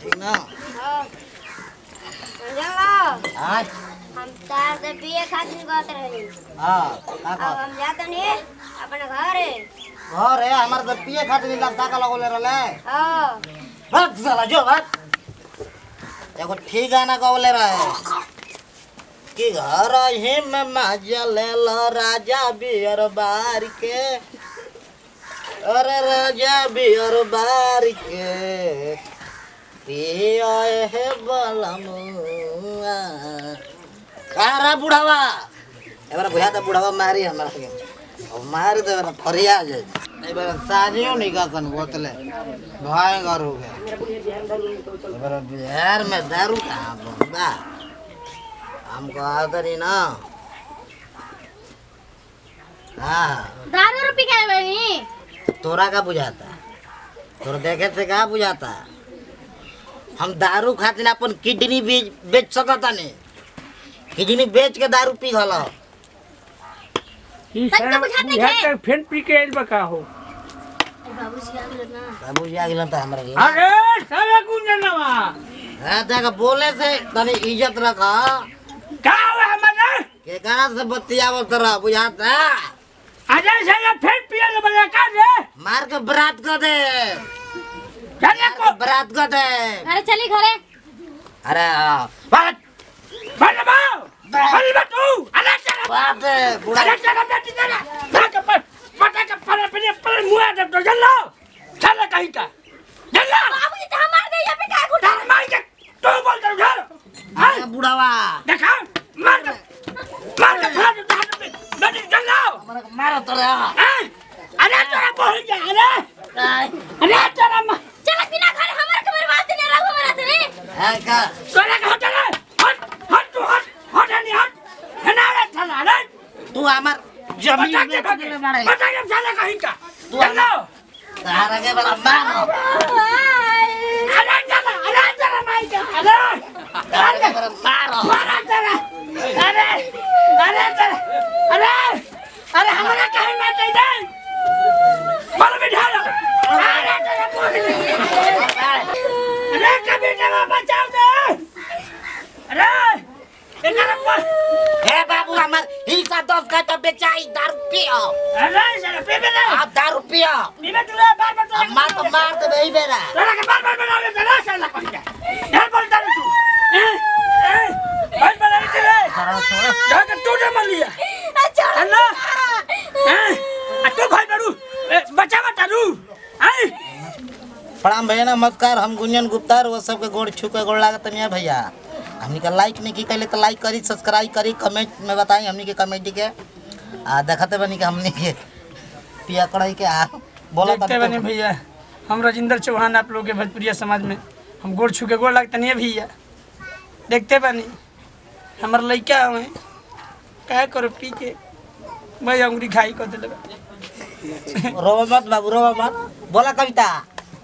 ठीक ना हां चलो हां हम तार से पिए खातिर बात रही हां अब हम जाते नहीं अपने घर है हमारे तो पिए खातिर रास्ता का लगोले रहले हां भाग साला जो भाग एगो ठीक गाना गवले रहे कि घर ही में मजा ले लो राजा बियर बार के अरे राजा बियर बार के पिया है बलमुआ कारा बुढ़ावा एबार बुझा तो बुढ़ावा मारी हमरा के और मार दे एबार फरिया जाए एबार सानियो निकासन बोतले भयंकर हो गया एबार बिहार में दारू कहाँ बंदा हमको आता नहीं ना हाँ दारू रुपये क्या बनी तोरा का बुझाता तोरा देखे से का बुझाता हम दारू खातिर अपन किडनी बेच सकता नहीं किडनी बेच के दारू पी गलो ई सर फेन पी के आइल बका हो बाबूजी आ गेलन त हमरा के अरे साला गुंजनवा हां देखा बोले से तनी इज्जत रखा का हो हमने के करा से बतियावल तोरा बुझाता अरे साला फेन पिए ले बजा का रे मार के बरात कर दे चले को बरात कर दे अरे चली घरे अरे बात बात अरे बात तू अरे चला बात बुढ़ा अरे चला बेटी चला का पर पटा का पर मुआ दे तो चलो चला कहीं का चला बाबूजी तो मार दे यहाँ पे क्या गुटा तार मार के तू बोल कर घर अरे बुढ़ावा देखा मार दे फाड़ दे बेटी चलो मारो तोरा अरे तेरा बोल जा अरे तेरा चला बिना घरे हमारे के बर्बाद नहीं रहो हमारा तेरे है का चला का चला हट तू हट नहीं हट है ना रे चला रे तू हमार जमीन में बदले मारे बता के चला कहीं का तू चलो तारा के बड़ा मारो अरे चला माई का अरे तारा के बड़ा मारो मारा तेरा अरे तेरा अरे हमारा कहीं ना कहीं दे बोल बिठा लो अरे तेरा बोल अरे कभी जमा बचाओ दे अरे इधर बोल ए बाबू हमार हिस्सा 10 का तो बेचाई दारू पियो अरे चला पे ना आप दारू पियो नीचे तुला बार मार तो मार दे भाई बेरा तेरा के बार बना ले तेरा चला कहीं का यार बोलता रे तू बार बना ले तेरे जाके तू ने मर लिया हेलो तू भाई बड़ू बचा रू प्रणाम भैया नमस्कार हम गुंजन गुप्ता वो सबके गोड़ छू के गोड़ लागत नहीं भैया हमनी का लाइक नहीं की कहले तो लाइक करी सब्सक्राइब करी कमेंट में बताई हमनी के कमेटी के देखते बनी के हमनी के पिया कड़ाई के बोला देखते बने भैया हम राजेंद्र चौहान आप लोग के भोजपुरिया समाज में हम गोड़ छू के गोड़ लागत नहीं भैया देखते बनी हमार लड़का हमें क्या करो पी के भाई अंगुरी खाई कर दिले रोवा मत बाबू रोवा मत बोला कविता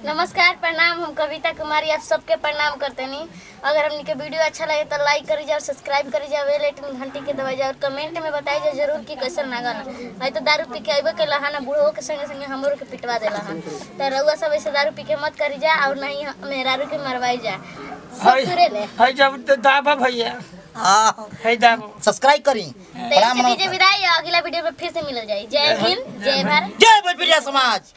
नमस्कार प्रणाम हम कविता कुमारी आप सबके प्रणाम करते नहीं अगर हमने के वीडियो अच्छा लगे तो लाइक करी जाओ सब्सक्राइब करी जाओ बेल आइकन घंटी के दबाई जाओ और कमेंट में बताई जाओ जरूर कि कैसन लागल नहीं तो दारू पी के अबे के लहाना बूढ़ो के संगे संगे हमरो के पिटवा देला हन तो रउआ सब ऐसे दारू पी के मत करी जा और नहीं मेहरारू के मरवाई जा सब ले हाय जब दाबा भैया हाय दाबा सब्सक्राइब करी तो इसके दीजिए विदाई अगला वीडियो में फिर से मिल जाए जय हिंद जय भारत जय भोजपुरिया समाज।